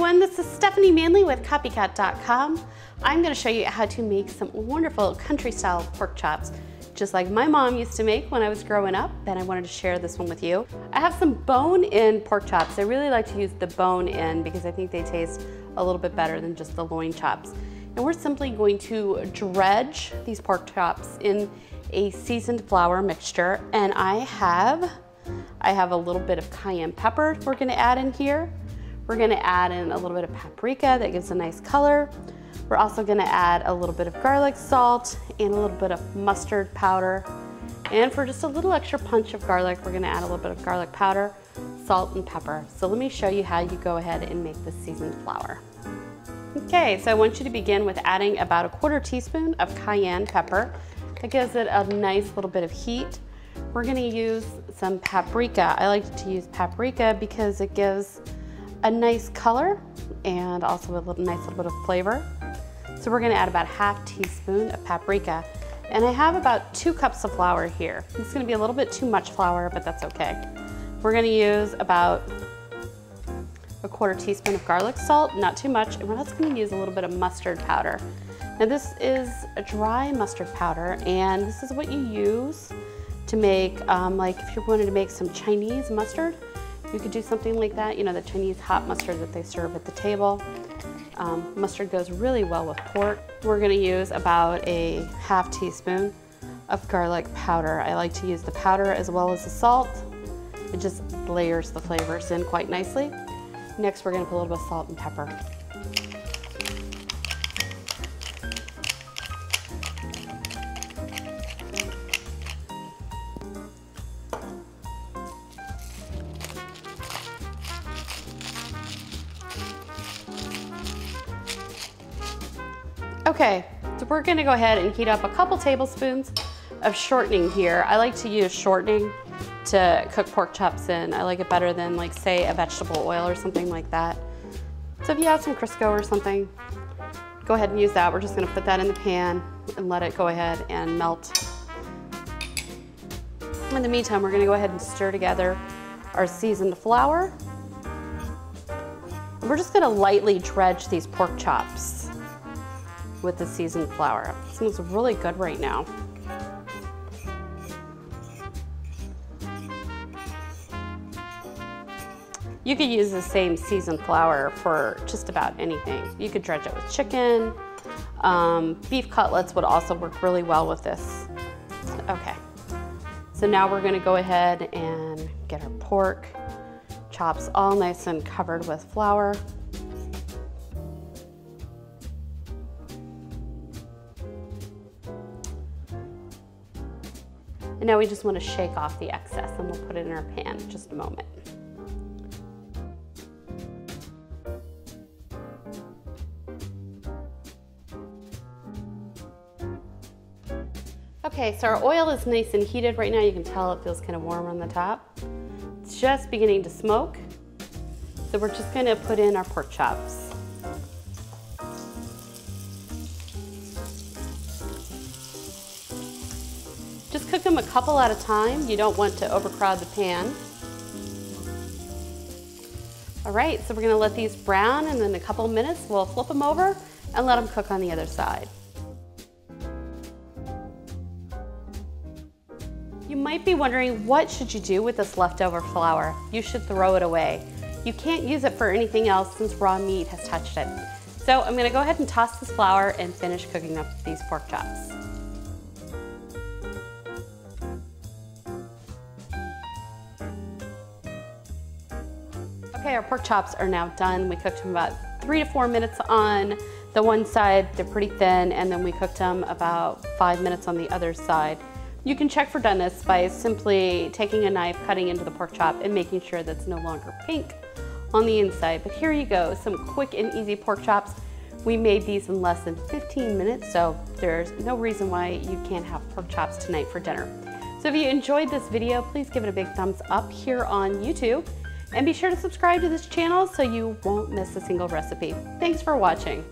everyone, this is Stephanie Manley with Copycat.com. I'm going to show you how to make some wonderful country-style pork chops, just like my mom used to make when I was growing up, and I wanted to share this one with you. I have some bone-in pork chops. I really like to use the bone-in because I think they taste a little bit better than just the loin chops. And we're simply going to dredge these pork chops in a seasoned flour mixture, and I have a little bit of cayenne pepper we're going to add in here. We're going to add in a little bit of paprika that gives a nice color. We're also going to add a little bit of garlic salt and a little bit of mustard powder. And for just a little extra punch of garlic, we're going to add a little bit of garlic powder, salt, and pepper. So let me show you how you go ahead and make this seasoned flour. Okay, so I want you to begin with adding about 1/4 teaspoon of cayenne pepper. That gives it a nice little bit of heat. We're going to use some paprika. I like to use paprika because it gives a nice color and also a nice little bit of flavor. So we're going to add about 1/2 teaspoon of paprika. And I have about 2 cups of flour here. It's going to be a little bit too much flour, but that's okay. We're going to use about 1/4 teaspoon of garlic salt, not too much, and we're also going to use a little bit of mustard powder. Now this is a dry mustard powder, and this is what you use to make, like if you wanted to make some Chinese mustard, you could do something like that, you know, the Chinese hot mustard that they serve at the table. Mustard goes really well with pork. We're going to use about 1/2 teaspoon of garlic powder. I like to use the powder as well as the salt. It just layers the flavors in quite nicely. Next, we're going to put a little bit of salt and pepper. Okay, so we're going to go ahead and heat up a couple tablespoons of shortening here. I like to use shortening to cook pork chops in. I like it better than, like, say, a vegetable oil or something like that. So if you have some Crisco or something, go ahead and use that. We're just going to put that in the pan and let it go ahead and melt. In the meantime, we're going to go ahead and stir together our seasoned flour. And we're just going to lightly dredge these pork chops with the seasoned flour. It smells really good right now. You could use the same seasoned flour for just about anything. You could dredge it with chicken. Beef cutlets would also work really well with this. Okay, so now we're gonna go ahead and get our pork chops all nice and covered with flour. And now we just want to shake off the excess, and we'll put it in our pan in just a moment. Okay, so our oil is nice and heated right now. You can tell it feels kind of warm on the top. It's just beginning to smoke. So we're just going to put in our pork chops. Just cook them a couple at a time. You don't want to overcrowd the pan. All right, so we're gonna let these brown, and in a couple of minutes, we'll flip them over and let them cook on the other side. You might be wondering, what should you do with this leftover flour? You should throw it away. You can't use it for anything else since raw meat has touched it. So I'm gonna go ahead and toss this flour and finish cooking up these pork chops. Okay, our pork chops are now done. We cooked them about 3 to 4 minutes on the one side. They're pretty thin, and then we cooked them about 5 minutes on the other side. You can check for doneness by simply taking a knife, cutting into the pork chop, and making sure that it's no longer pink on the inside. But here you go, some quick and easy pork chops. We made these in less than 15 minutes, so there's no reason why you can't have pork chops tonight for dinner. So if you enjoyed this video, please give it a big thumbs up here on YouTube. And be sure to subscribe to this channel so you won't miss a single recipe. Thanks for watching.